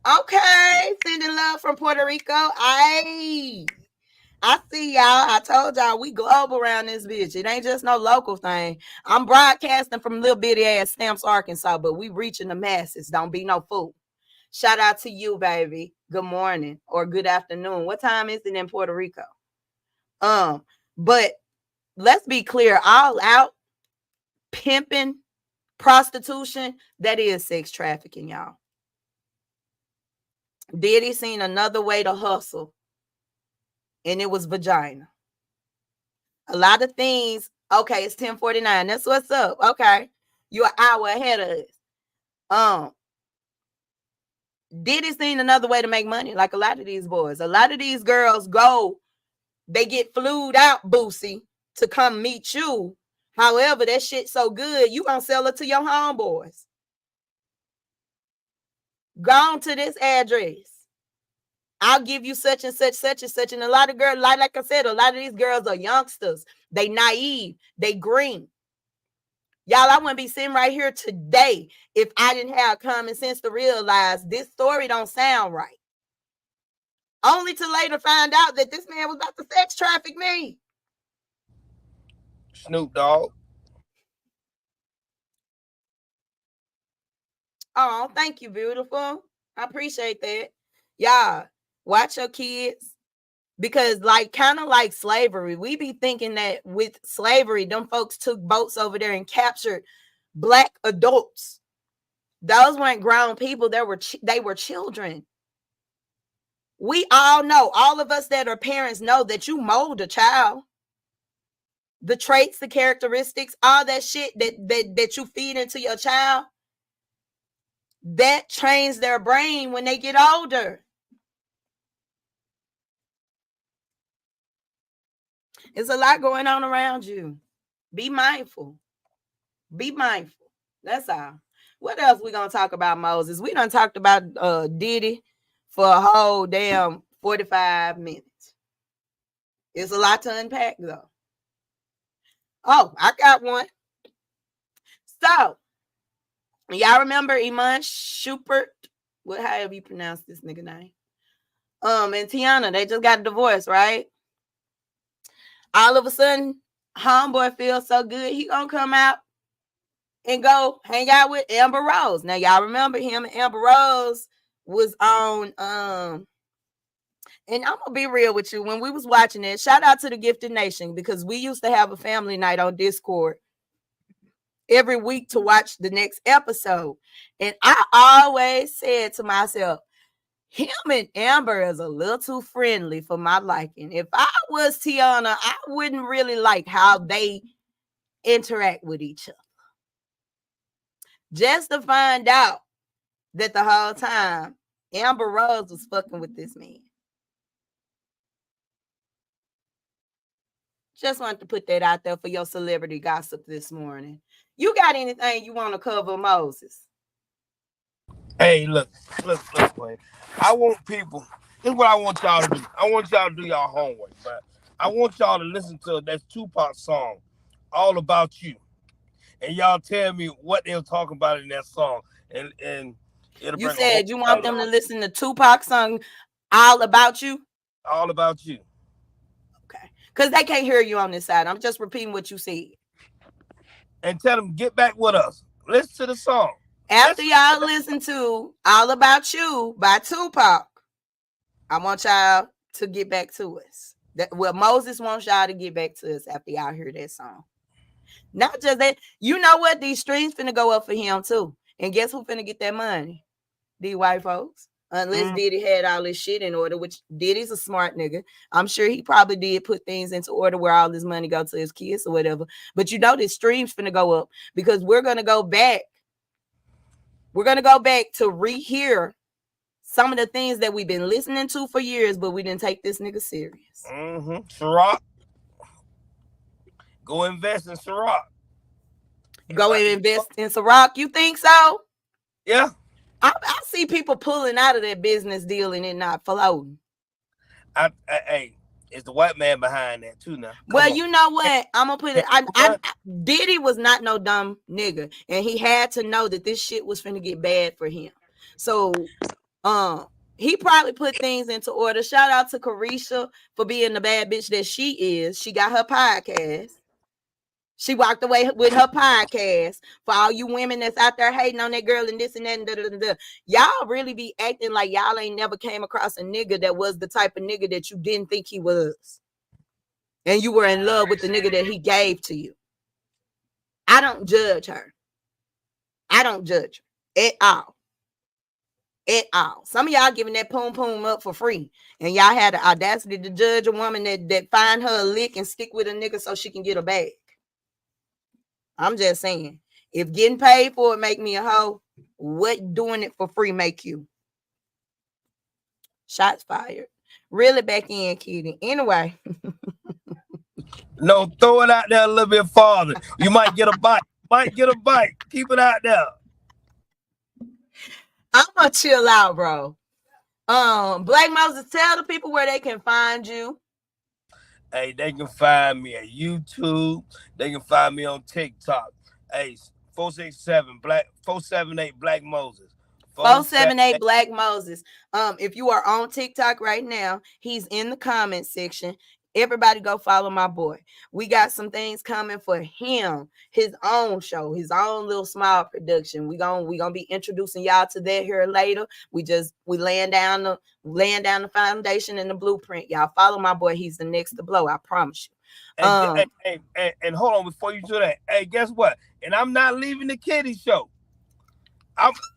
Okay, sending love from Puerto Rico. I see y'all. I told y'all we global around this bitch. It ain't just no local thing. I'm broadcasting from little bitty ass Stamps, Arkansas, but we reaching the masses. Don't be no fool. Shout out to you, baby. Good morning or good afternoon. What time is it in Puerto Rico? But let's be clear, all out pimping, prostitution, that is sex trafficking, y'all. Diddy seen another way to hustle, and it was vagina. A lot of things. Okay, it's 10:49. That's what's up. Okay, you're an hour ahead of us. Diddy seen another way to make money, like a lot of these boys. A lot of these girls they get flued out, Boosie, to come meet you. However, that shit so good, you gonna sell it to your homeboys. Go on to this address. I'll give you such and such, such and such. And a lot of girls, like I said, a lot of these girls are youngsters. They naive. They green. Y'all, I wouldn't be sitting right here today if I didn't have common sense to realize this story don't sound right. Only to later find out that this man was about to sex traffic me. Snoop Dogg. Oh, thank you, beautiful. I appreciate that. Y'all, watch your kids. Because kind of like slavery, we be thinking that with slavery, them folks took boats over there and captured Black adults. Those weren't grown people. They were children. We all know, all of us that are parents know that you mold a child. The traits, the characteristics, all that shit that you feed into your child, that trains their brain when they get older. There's a lot going on around you. Be mindful. Be mindful. That's all. What else we gonna talk about, Moses? We done talked about Diddy for a whole damn 45 minutes. It's a lot to unpack, though. Oh, I got one. So, y'all remember Iman Shumpert? However you pronounce this nigga name. And Tiana, they just got a divorce, right? All of a sudden, homeboy feels so good, he gonna come out and go hang out with Amber Rose. Now, y'all remember him and Amber Rose was on, and I'm gonna be real with you. When we was watching it, shout out to the Gifted Nation, because we used to have a family night on Discord every week to watch the next episode. And I always said to myself, him and Amber is a little too friendly for my liking. If I was Tiana, I wouldn't really like how they interact with each other. Just to find out that the whole time Amber Rose was fucking with this man. Just wanted to put that out there for your celebrity gossip this morning. You got anything you want to cover, Moses? Hey, look, man. I want people. This is what I want y'all to do. I want y'all to do y'all homework, but I want y'all to listen to that Tupac song, All About You. And y'all tell me what they were talking about in that song. And it'll you said you want them to listen to Tupac's song, All About You? All About You. Okay. Because they can't hear you on this side. I'm just repeating what you said. And tell them, get back with us. Listen to the song. After y'all listen to All About You by Tupac, I want y'all to get back to us. Moses wants y'all to get back to us after y'all hear that song. Not just that. You know what? These streams finna go up for him too. And guess who finna get that money? these white folks. Unless Diddy had all this shit in order, which Diddy's a smart nigga. I'm sure he probably did put things into order where all this money go to his kids or whatever. But you know this stream's finna go up because we're gonna go back. We're gonna go back to rehear some of the things that we've been listening to for years, but we didn't take this nigga serious. Ciroc. Go invest in Ciroc. Go and invest in Ciroc. You think so? Yeah. I see people pulling out of that business deal and it not floating. Hey, it's the white man behind that too now. Well, you know what? I'm gonna put it. Diddy was not no dumb nigga, and he had to know that this shit was finna get bad for him. So, he probably put things into order. Shout out to Carisha for being the bad bitch that she is. She got her podcast. She walked away with her podcast. For all you women that's out there hating on that girl and this and that and da. Y'all really be acting like y'all ain't never came across a nigga that was the type of nigga that you didn't think he was. And you were in love with the nigga that he gave to you. I don't judge her. I don't judge her at all. At all. Some of y'all giving that poom up for free. And y'all had the audacity to judge a woman that find her a lick and stick with a nigga so she can get a bag. I'm just saying, if getting paid for it make me a hoe, what doing it for free make you? Shots fired. Really back in, Kiddy. Anyway. No, throw it out there a little bit farther. You might get a bite. Keep it out there. I'm gonna chill out, bro. Black Moses, tell the people where they can find you. Hey, they can find me at YouTube. They can find me on TikTok. Hey, 478 Black Moses. 478 Black Moses. If you are on TikTok right now, he's in the comment section. Everybody go follow my boy. We got some things coming for him, his own show, his own little small production. We gonna be introducing y'all to that here later. We laying down the foundation and the blueprint. Y'all follow my boy. He's the next to blow. I promise you. And hold on before you do that. Hey, guess what? And I'm not leaving the Kiddy show.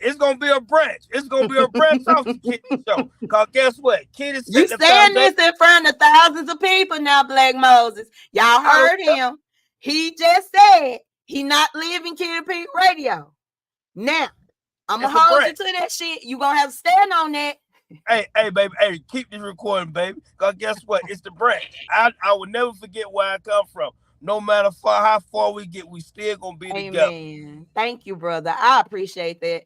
It's gonna be a branch. It's gonna be a branch off the Kiddy show. Cause guess what? Kiddy, you saying this in front of thousands of people now, Black Moses. Y'all heard him. He just said he not leaving Kiddy Pink Radio. Now, I'm gonna hold you to that shit. You gonna have to stand on that. Hey, baby. Hey, keep this recording, baby. Cause guess what? It's the branch. I will never forget where I come from. No matter how far we get, we still gonna be together. Thank you, brother. I appreciate that.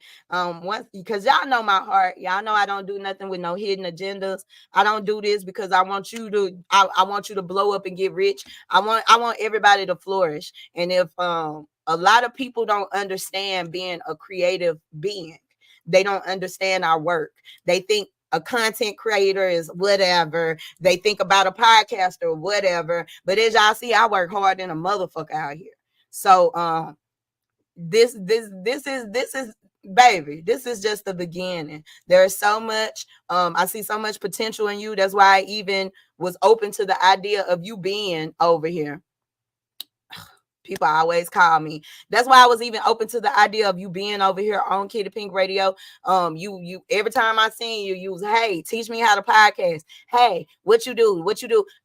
Because y'all know my heart. Y'all know I don't do nothing with no hidden agendas. I don't do this because I want you to. I want you to blow up and get rich. I want everybody to flourish. And if a lot of people don't understand being a creative being, they don't understand our work. They think a content creator is whatever. They think about a podcaster or whatever. But as y'all see, I work hard than a motherfucker out here. So this is baby, this is just the beginning. There's so much. I see so much potential in you. That's why I even was open to the idea of you being over here. People always call me. That's why I was even open to the idea of you being over here on Kiddy Pink Radio. You every time I seen you, you was, hey, teach me how to podcast. Hey, what you do?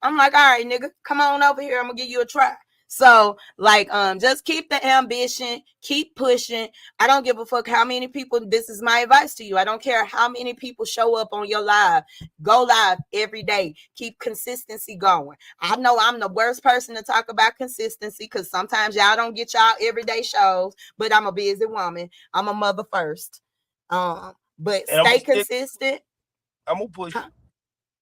I'm like, all right, nigga, come on over here. I'm gonna give you a try. So, like, just keep the ambition, keep pushing. I don't give a fuck how many people. This is my advice to you. I don't care how many people show up on your live. Go live every day. Keep consistency going. I know I'm the worst person to talk about consistency because sometimes y'all don't get y'all everyday shows. But I'm a busy woman. I'm a mother first. But stay consistent. I'm gonna push you.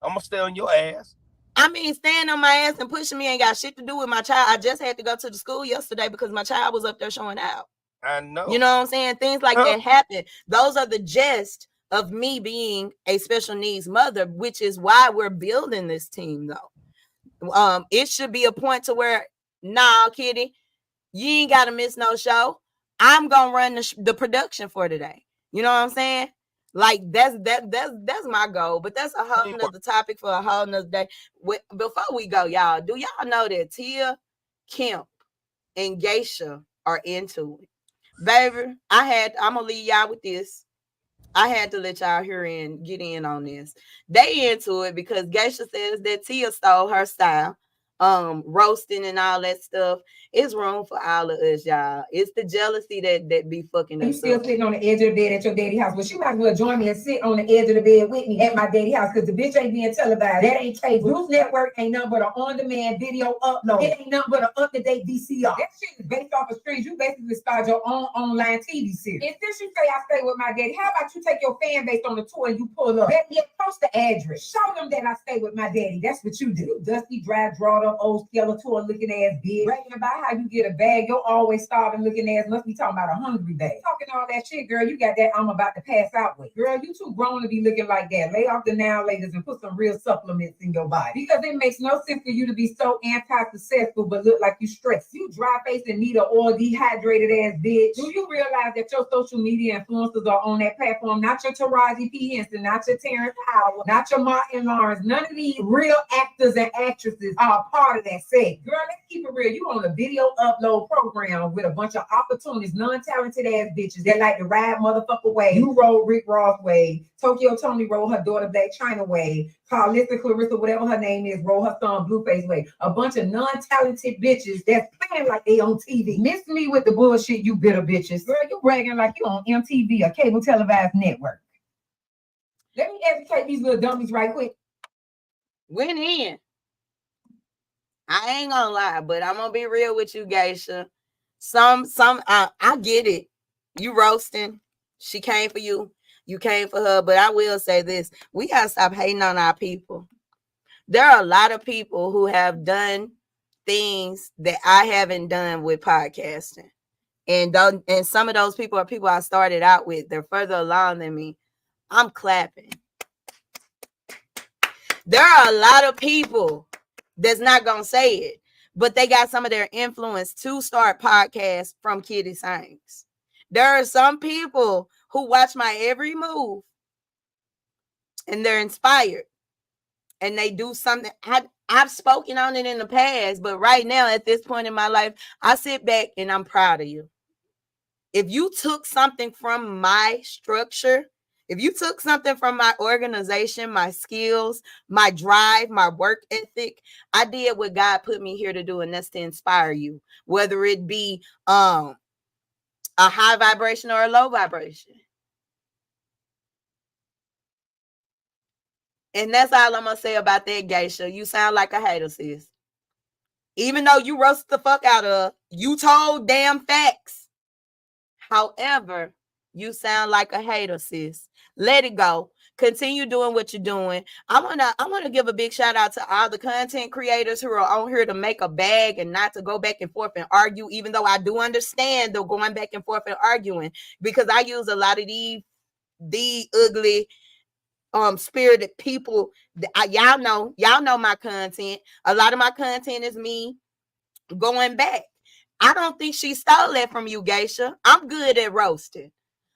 I'm gonna stay on your ass. I mean, staying on my ass and pushing me ain't got shit to do with my child. I just had to go to the school yesterday because my child was up there showing out. I know. You know what I'm saying? Things like that happen. Those are the gist of me being a special needs mother, which is why we're building this team, though. It should be a point to where, nah, Kiddy, you ain't got to miss no show. I'm going to run the production for today. You know what I'm saying? Like that's my goal, but that's a whole nother topic for a whole nother day. Before we go, y'all, do y'all know that Tia, Kemp, and Geisha are into it? Baby, I'm gonna leave y'all with this. I had to let y'all get in on this. They into it because Geisha says that Tia stole her style, roasting and all that stuff. It's room for all of us, y'all. It's the jealousy that be fucking us. You still sitting on the edge of the bed at your daddy house, but you might as well join me and sit on the edge of the bed with me at my daddy house, because the bitch ain't being televised. That ain't cable. News Network ain't nothing but an on-demand video upload. It ain't nothing but an up-to-date VCR. That shit is based off of streams. You basically start your own online TV series. And since you say I stay with my daddy, how about you take your fan base on the tour and you pull up? Let me post the address. Show them that I stay with my daddy. That's what you do. You dusty, dry, drawed up, old Skeletor looking ass bitch. Bragging about how you get a bag. Your always starving looking ass must be talking about a hungry bag. Talking all that shit, girl. You got that I'm about to pass out with. Girl, you too grown to be looking like that. Lay off the now laters and put some real supplements in your body. Because it makes no sense for you to be so anti-successful but look like you stressed. You dry face and need a oil dehydrated ass bitch. Do you realize that your social media influencers are on that platform? Not your Taraji P. Henson, not your Terrence Howard, not your Martin Lawrence. None of these real actors and actresses are a part of that set. Girl, let's keep it real. You on a video upload program with a bunch of opportunists, non-talented ass bitches that like to ride motherfucker way. You roll Rick Ross way. Tokyo Tony roll her daughter Black China way. Carlissa Clarissa, whatever her name is, roll her son Blueface way. A bunch of non-talented bitches that's playing like they on TV. Miss me with the bullshit, you bitter bitches. Girl, you bragging like you on MTV, a cable televised network. Let me educate these little dummies right quick. Went in. I ain't gonna lie, but I'm gonna be real with you, Geisha. I get it. You roasting. She came for you. You came for her. But I will say this: we gotta stop hating on our people. There are a lot of people who have done things that I haven't done with podcasting, and some of those people are people I started out with. They're further along than me. I'm clapping. There are a lot of people that's not gonna say it, but they got some of their influence to start podcasts from Kiddy Sings. There are some people who watch my every move and they're inspired and they do something. I've spoken on it in the past, but right now at this point in my life, I sit back and I'm proud of you. If you took something from my structure, if you took something from my organization, my skills, my drive, my work ethic, I did what God put me here to do, and that's to inspire you, whether it be a high vibration or a low vibration. And that's all I'm going to say about that, Geisha. You sound like a hater, sis. Even though you roasted the fuck out of, you told damn facts. However, you sound like a hater, sis. Let it go. Continue doing what you're doing. I wanna give a big shout out to all the content creators who are on here to make a bag and not to go back and forth and argue, even though I do understand the going back and forth and arguing, because I use a lot of the ugly spirited people. Y'all know my content. A lot of my content is me going back. I don't think she stole that from you, Geisha. I'm good at roasting.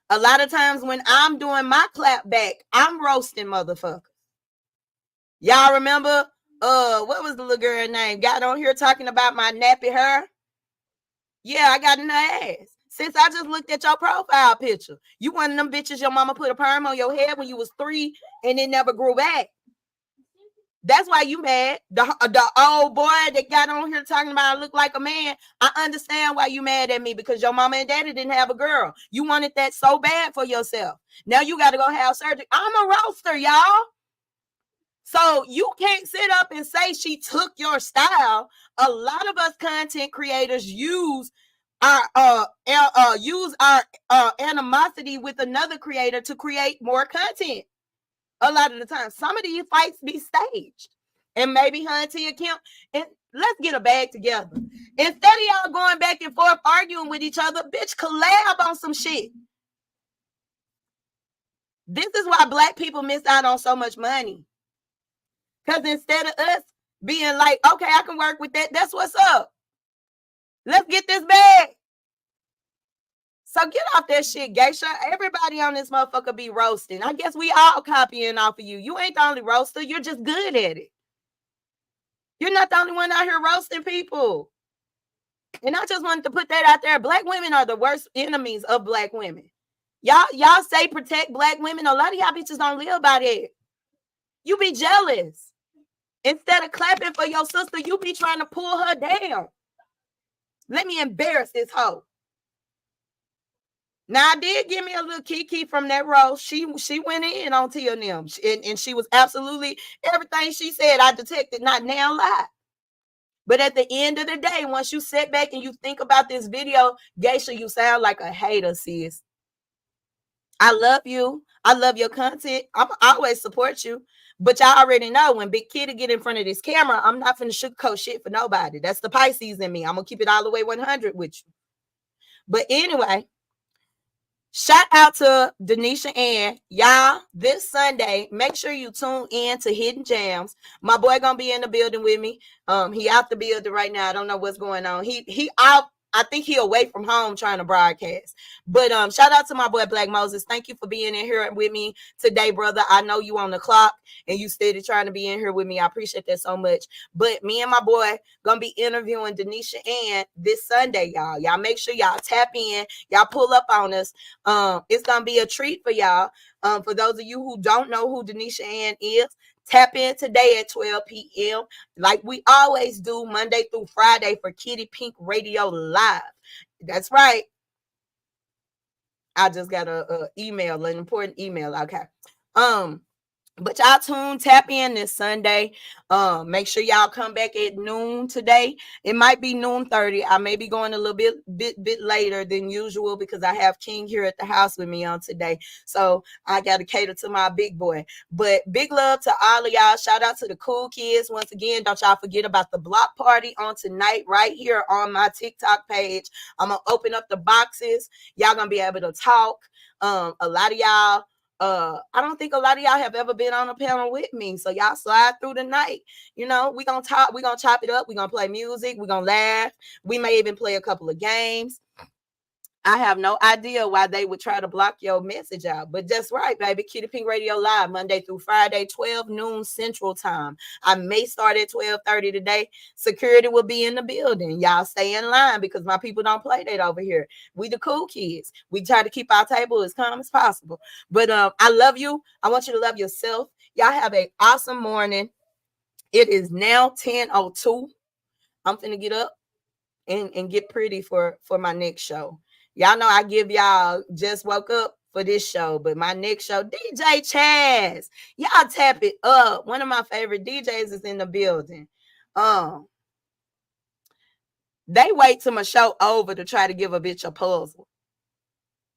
A lot of times when I'm doing my clap back, I'm roasting motherfuckers. Y'all remember, what was the little girl name? Got on here talking about my nappy hair? Yeah, I got in her ass. Since I just looked at your profile picture. You one of them bitches your mama put a perm on your head when you was 3 and it never grew back. That's why you mad. The old boy that got on here talking about I look like a man. I understand why you mad at me, because your mama and daddy didn't have a girl. You wanted that so bad for yourself. Now you got to go have surgery. I'm a roaster, y'all. So you can't sit up and say she took your style. A lot of us content creators use our animosity with another creator to create more content. A lot of the time, some of these fights be staged, and maybe her and Tia Kim, and let's get a bag together. Instead of y'all going back and forth arguing with each other, bitch, collab on some shit. This is why Black people miss out on so much money. Because instead of us being like, okay, I can work with that, that's what's up. Let's get this bag. So get off that shit, Geisha. Everybody on this motherfucker be roasting. I guess we all copying off of you. You ain't the only roaster. You're just good at it. You're not the only one out here roasting people. And I just wanted to put that out there. Black women are the worst enemies of Black women. Y'all say protect black women. A lot of y'all bitches don't live by that. You be jealous. Instead of clapping for your sister, you be trying to pull her down. Let me embarrass this hoe. Now, I did give me a little kiki from that role. She went in on Tia and them, and she was absolutely everything she said. I detected, not now lie. But at the end of the day, once you sit back and you think about this video, Geisha, you sound like a hater, sis. I love you. I love your content. I always support you. But y'all already know when Big Kiddy get in front of this camera, I'm not finna sugarcoat shit for nobody. That's the Pisces in me. I'm gonna keep it all the way 100 with you. But anyway, shout out to Denisha Ann. Y'all, this Sunday, make sure you tune in to Hidden Jams. My boy gonna be in the building with me. He out the building right now. I don't know what's going on. He out. I think he away from home trying to broadcast. But shout out to my boy Black Moses. Thank you for being in here with me today, brother. I know you on the clock and you steady trying to be in here with me. I appreciate that so much. But me and my boy gonna be interviewing Denisha Ann this Sunday, y'all. Y'all make sure y'all tap in. Y'all pull up on us. It's gonna be a treat for y'all. For those of you who don't know who Denisha Ann is, tap in today at 12 p.m. like we always do, Monday through Friday for Kiddy Pink Radio Live. That's right. I just got an email, an important email. Okay. But y'all tap in this Sunday. Make sure y'all come back at noon today. It might be noon 30. I may be going a little bit later than usual because I have King here at the house with me on today. So I got to cater to my big boy. But big love to all of y'all. Shout out to the cool kids. Once again, don't y'all forget about the block party on tonight right here on my TikTok page. I'm going to open up the boxes. Y'all going to be able to talk. A lot of y'all, I don't think a lot of y'all have ever been on a panel with me. So y'all slide through the night. You know, we're going to talk. We're going to chop it up. We're going to play music. We're going to laugh. We may even play a couple of games. I have no idea why they would try to block your message out. But that's right, baby. Kiddy Pink Radio Live, Monday through Friday, 12 noon Central Time. I may start at 12:30 today. Security will be in the building. Y'all stay in line because my people don't play that over here. We the cool kids. We try to keep our table as calm as possible. But I love you. I want you to love yourself. Y'all have an awesome morning. It is now 10:02. I'm finna get up and get pretty for my next show. Y'all know I give y'all just woke up for this show, but my next show, DJ Chaz, y'all tap it up. One of my favorite DJs is in the building. They wait till my show over to try to give a bitch a puzzle.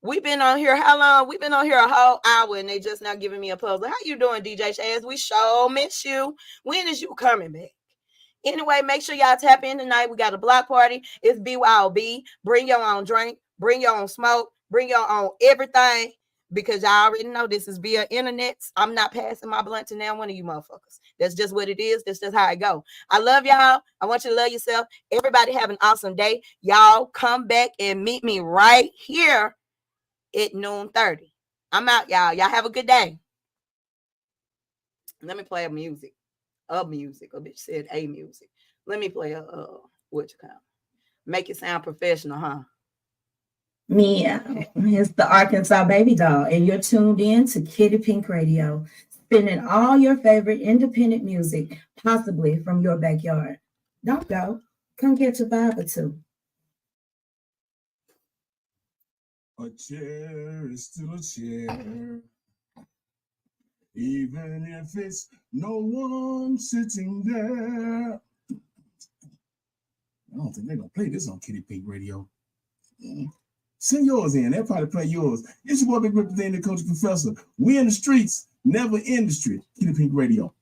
We've been on here how long? We've been on here a whole hour and they just now giving me a puzzle. How you doing, DJ Chaz? We sure miss you. When is you coming back? Anyway, make sure y'all tap in tonight. We got a block party. It's BYOB. Bring your own drink. Bring your own smoke. Bring your own everything. Because y'all already know this is via internet. I'm not passing my blunt to now one of you motherfuckers. That's just what it is. That's just how I go. I love y'all. I want you to love yourself. Everybody have an awesome day. Y'all come back and meet me right here at noon 30. I'm out, y'all. Y'all have a good day. Let me play a music. A bitch said a music. Let me play a what you call it? Make it sound professional, huh? Meow. It's the Arkansas Baby Doll, and you're tuned in to Kiddy Pink Radio, spinning all your favorite independent music, possibly from your backyard. Don't go. Come get your vibe or two. A chair is still a chair. Even if it's no one sitting there. I don't think they're going to play this on Kiddy Pink Radio. Send yours in. They'll probably play yours. It's your boy Big Representative Coach Professor. We in the streets, never in the street. Kiddy Pink Radio.